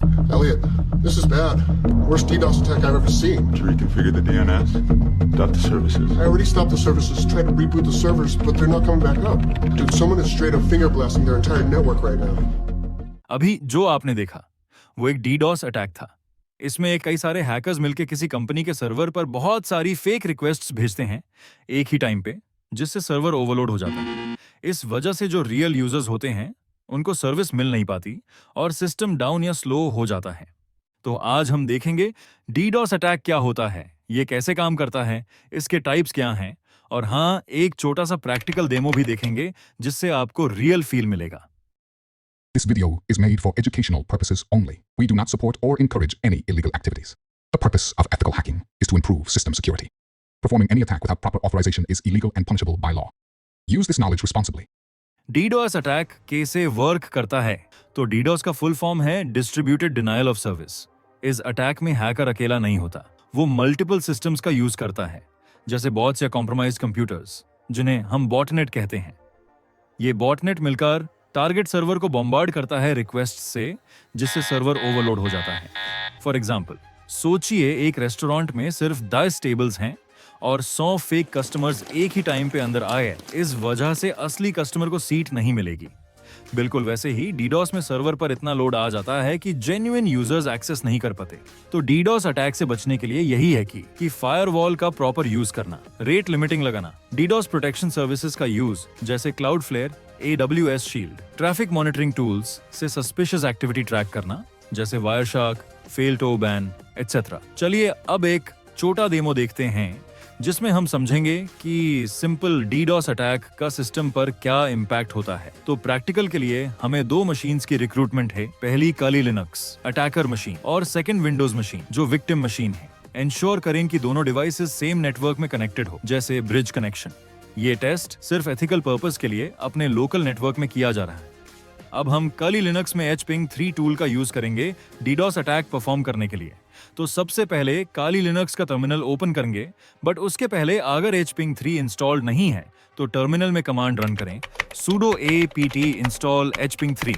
Elliot, this is bad. Worst DDoS attack I've ever seen. To reconfigure the DNS, stop the services. I already stopped the services, tried to reboot the servers, but they're not coming back up. Dude, someone is straight up finger blasting their entire network right now. अभी जो आपने देखा वो एक DDoS attack था। इसमें कई सारे हैकर्स मिलकर किसी कंपनी के सर्वर पर बहुत सारी फेक रिक्वेस्ट्स भेजते हैं एक ही टाइम पे, जिससे सर्वर ओवरलोड हो जाता है। इस वजह से जो रियल यूजर्स होते हैं उनको सर्विस मिल नहीं पाती और सिस्टम डाउन या स्लो हो जाता है। तो आज हम देखेंगे DDoS अटैक क्या होता है, ये कैसे काम करता है, इसके टाइप्स क्या हैं, और हाँ, एक छोटा सा प्रैक्टिकल डेमो भी देखेंगे जिससे आपको रियल फील मिलेगा। This video is made for educational purposes only. We do not support or encourage any illegal activities. The purpose of ethical hacking is to improve system security. Performing any attack without proper authorization is illegal and punishable by law. Use this knowledge responsibly. DDoS attack कैसे work करता है? तो DDoS का full form है distributed denial of service. इस attack में hacker अकेला नहीं होता, वो मल्टीपल सिस्टम्स का यूज करता है, जैसे बॉट्स या कॉम्प्रोमाइज्ड कंप्यूटर्स, जिन्हें हम बॉटनेट कहते हैं। ये बॉटनेट मिलकर टारगेट सर्वर को बॉम्बार्ड करता है रिक्वेस्ट से, जिससे सर्वर ओवरलोड हो जाता है। फॉर एग्जाम्पल, सोचिए एक रेस्टोरेंट में सिर्फ 10 टेबल्स हैं और 100 फेक कस्टमर्स एक ही टाइम पे अंदर आए। इस वजह से असली कस्टमर को सीट नहीं मिलेगी। बिल्कुल वैसे ही DDoS में सर्वर पर इतना लोड आ जाता है कि जेन्युइन यूजर्स एक्सेस नहीं कर पाते। तो DDoS अटैक से बचने के लिए यही है कि फायरवॉल का प्रॉपर यूज करना, रेट लिमिटिंग लगाना, DDoS प्रोटेक्शन सर्विसेज का यूज जैसे Cloudflare, AWS shield, traffic monitoring tools से सस्पिशियस एक्टिविटी ट्रैक करना जैसे वायरशार्क, फेल-टो-बैन एटसेट्रा। चलिए अब एक छोटा डेमो देखते हैं जिसमें हम समझेंगे कि सिंपल DDoS अटैक का सिस्टम पर क्या इम्पैक्ट होता है। तो प्रैक्टिकल के लिए हमें 2 मशीन्स की रिक्रूटमेंट है। पहली काली लिनक्स अटैकर मशीन और सेकंड विंडोज मशीन जो विक्टिम मशीन है। इंश्योर करें कि दोनों डिवाइसेस सेम नेटवर्क में कनेक्टेड हो, जैसे ब्रिज कनेक्शन। ये टेस्ट सिर्फ एथिकल पर्पस के लिए अपने लोकल नेटवर्क में किया जा रहा है। अब हम काली लिनक्स में hping 3 टूल का यूज करेंगे DDoS अटैक परफॉर्म करने के लिए। तो सबसे पहले काली लिनक्स का टर्मिनल ओपन करेंगे, बट उसके पहले अगर hping 3 इंस्टॉल्ड नहीं है तो टर्मिनल में कमांड रन करें sudo apt install hping 3।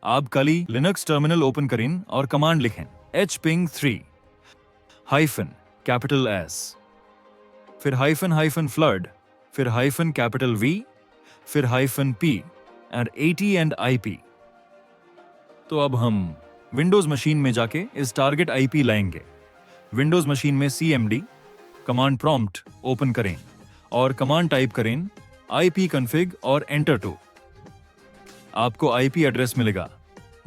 आप काली लिनक्स टर्मिनल ओपन करें और कमांड लिखें hping 3 हाइफन कैपिटल S, फिर हाइफन हाइफन फ्लड, फिर हाइफन कैपिटल V, फिर हाइफन P और AT एंड IP। तो अब हम विंडोज मशीन में जाके इस टारगेट IP लाएंगे। विंडोज मशीन में CMD कमांड प्रॉम्प्ट ओपन करें और कमांड टाइप करें ipconfig और एंटर टू। आपको IP एड्रेस मिलेगा,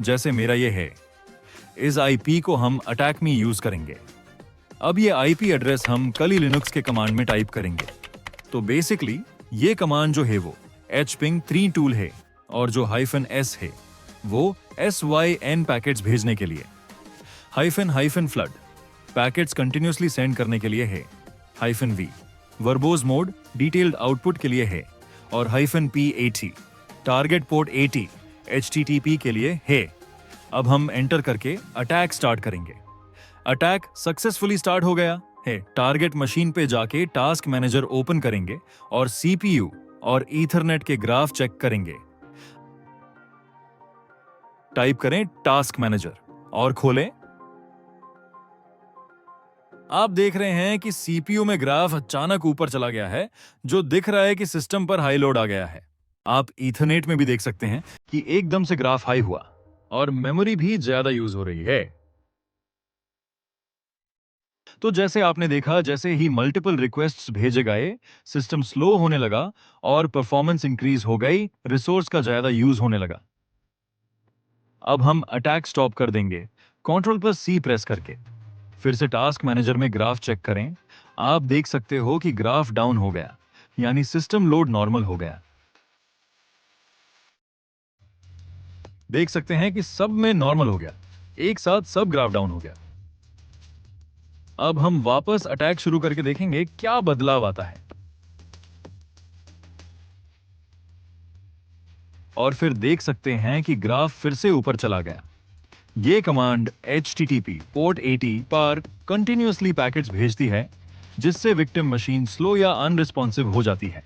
जैसे मेरा ये है। इस IP को हम अटैक में यूज करेंगे। अब ये IP एड्रेस हम काली लिनक्स के कमांड में टाइप करेंगे। तो बेसिकली ये कमांड जो है वो hping 3 टूल है और जो -S है वो SYN पैकेट्स भेजने के लिए, hyphen flood packets continuously send करने के लिए है, -V verbose mode detailed output के लिए है, और -P80 टारगेट पोर्ट 80 HTTP के लिए है। अब हम एंटर करके अटैक स्टार्ट करेंगे। अटैक सक्सेसफुली स्टार्ट हो गया है। टारगेट मशीन पे जाके टास्क मैनेजर ओपन करेंगे और CPU और ईथरनेट के ग्राफ चेक करेंगे। टाइप करें टास्क मैनेजर और खोलें। आप देख रहे हैं कि CPU में ग्राफ अचानक ऊपर चला गया है, जो दिख रहा है कि सिस्टम पर हाई लोड आ गया है। आप ईथरनेट में भी देख सकते हैं कि एकदम से ग्राफ हाई हुआ और मेमोरी भी ज्यादा यूज हो रही है। तो जैसे आपने देखा, जैसे ही मल्टीपल रिक्वेस्ट्स भेजे गए, सिस्टम स्लो होने लगा और परफॉर्मेंस इंक्रीज हो गई, रिसोर्स का ज्यादा यूज होने लगा। अब हम अटैक स्टॉप कर देंगे Ctrl+C प्रेस करके। फिर से टास्क मैनेजर में ग्राफ चेक करें। आप देख सकते हो कि ग्राफ डाउन हो गया, यानी सिस्टम लोड नॉर्मल हो गया। देख सकते हैं कि सब में नॉर्मल हो गया, एक साथ सब ग्राफ डाउन हो गया। अब हम वापस अटैक शुरू करके देखेंगे क्या बदलाव आता है। और फिर देख सकते हैं कि ग्राफ फिर से ऊपर चला गया। ये कमांड HTTP पोर्ट 80 पर कंटिन्यूअसली पैकेट्स भेजती है, जिससे विक्टिम मशीन स्लो या अनरिस्पॉन्सिव हो जाती है।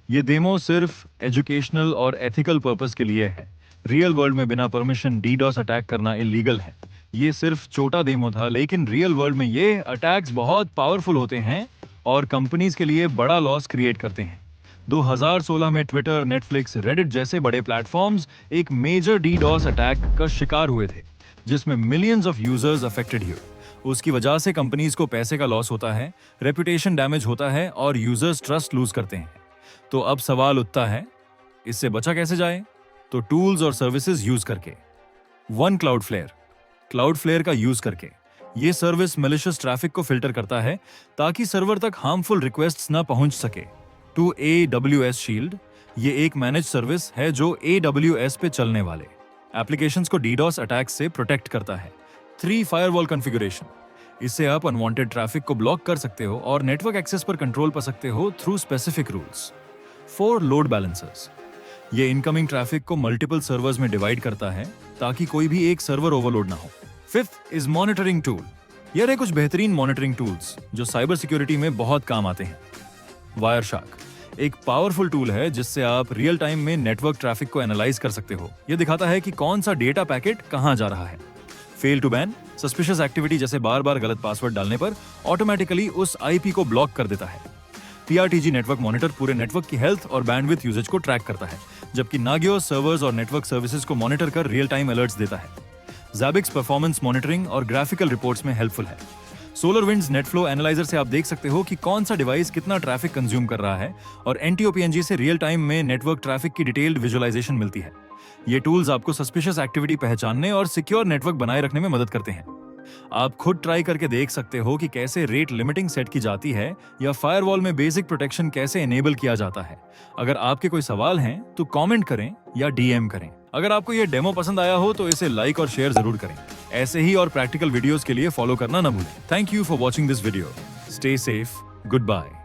ये डेमो सिर्फ एजुकेशनल और एथिकल पर्पस के लिए है। रियल वर्ल्ड में बिना परमिशन डीडॉस अटैक करना इलीगल है। ये सिर्फ छोटा डेमो था, लेकिन रियल वर्ल्ड में ये अटैक्स बहुत पावरफुल होते हैं और कंपनीज के लिए बड़ा लॉस क्रिएट करते हैं। 2016 में ट्विटर, नेटफ्लिक्स, रेडिट जैसे बड़े प्लेटफॉर्म्स एक मेजर डीडॉस अटैक का शिकार हुए थे, जिसमें मिलियंस ऑफ यूजर्स अफेक्टेड हुए। उसकी वजह से कंपनीज को पैसे का लॉस होता है, रेपुटेशन डैमेज होता है और यूजर्स ट्रस्ट लूज करते हैं। तो अब सवाल उठता है, इससे बचा कैसे जाए? तो टूल्स और सर्विसेज यूज करके। वन क्लाउडफ्लेयर का यूज करके ये सर्विस मैलिशियस ट्रैफिक को फिल्टर करता है ताकि सर्वर तक हार्मफुल रिक्वेस्ट्स ना पहुंच सके। टू AWS शील्ड, ये एक मैनेज सर्विस है जो AWS पे चलने वाले एप्लीकेशंस को डीडॉस अटैक से प्रोटेक्ट करता है। 3 फायरवॉल कॉन्फ़िगरेशन, इससे आप अनवांटेड ट्रैफिक को ब्लॉक कर सकते हो और नेटवर्क एक्सेस पर कंट्रोल पा सकते हो through specific rules. 4 load balancers, ये इनकमिंग ट्रैफिक को मल्टीपल सर्वर्स में डिवाइड करता है ताकि कोई भी एक सर्वर ओवरलोड ना हो। 5th इज मॉनिटरिंग टूल, ये रहे कुछ बेहतरीन मॉनिटरिंग टूल्स जो साइबर सिक्योरिटी में बहुत काम आते हैं। वायरशार्क एक पावरफुल टूल है जिससे आप रियल टाइम में नेटवर्क ट्रैफिक को एनालाइज कर सकते हो। ये दिखाता है कि कौन सा डेटा पैकेट कहां जा रहा है। Fail to ban, suspicious activity जैसे बार बार गलत पासवर्ड डालने पर ऑटोमेटिकली उस IP को ब्लॉक कर देता है। PRTG नेटवर्क मॉनिटर पूरे नेटवर्क की हेल्थ और बैंडविड्थ यूजेज को ट्रैक करता है, जबकि नागियो सर्वर्स और नेटवर्क सर्विसेज को मॉनिटर कर रियल टाइम अलर्ट्स देता है। Zabbix परफॉर्मेंस मॉनिटरिंग और ग्राफिकल रिपोर्ट्स में हेल्पफुल है। SolarWinds नेटफ्लो एनालाइजर से आप देख सकते हो कि कौन सा डिवाइस कितना ट्रैफिक कंज्यूम कर रहा है और NTOPNG से रियल टाइम में नेटवर्क ट्रैफिक की डिटेल्ड विजुअलाइजेशन मिलती है। ये टूल्स आपको सस्पिशियस एक्टिविटी पहचानने और सिक्योर नेटवर्क बनाए रखने में मदद करते हैं। आप खुद ट्राई करके देख सकते हो कि कैसे रेट लिमिटिंग सेट की जाती है या फायरवॉल में बेसिक प्रोटेक्शन कैसे एनेबल किया जाता है। अगर आपके कोई सवाल हैं तो कमेंट करें या DM करें। अगर आपको ये डेमो पसंद आया हो तो इसे लाइक और शेयर जरूर करें। ऐसे ही और प्रैक्टिकल वीडियोस के लिए फॉलो करना ना भूलें। Thank you for watching this video. Stay safe, good bye.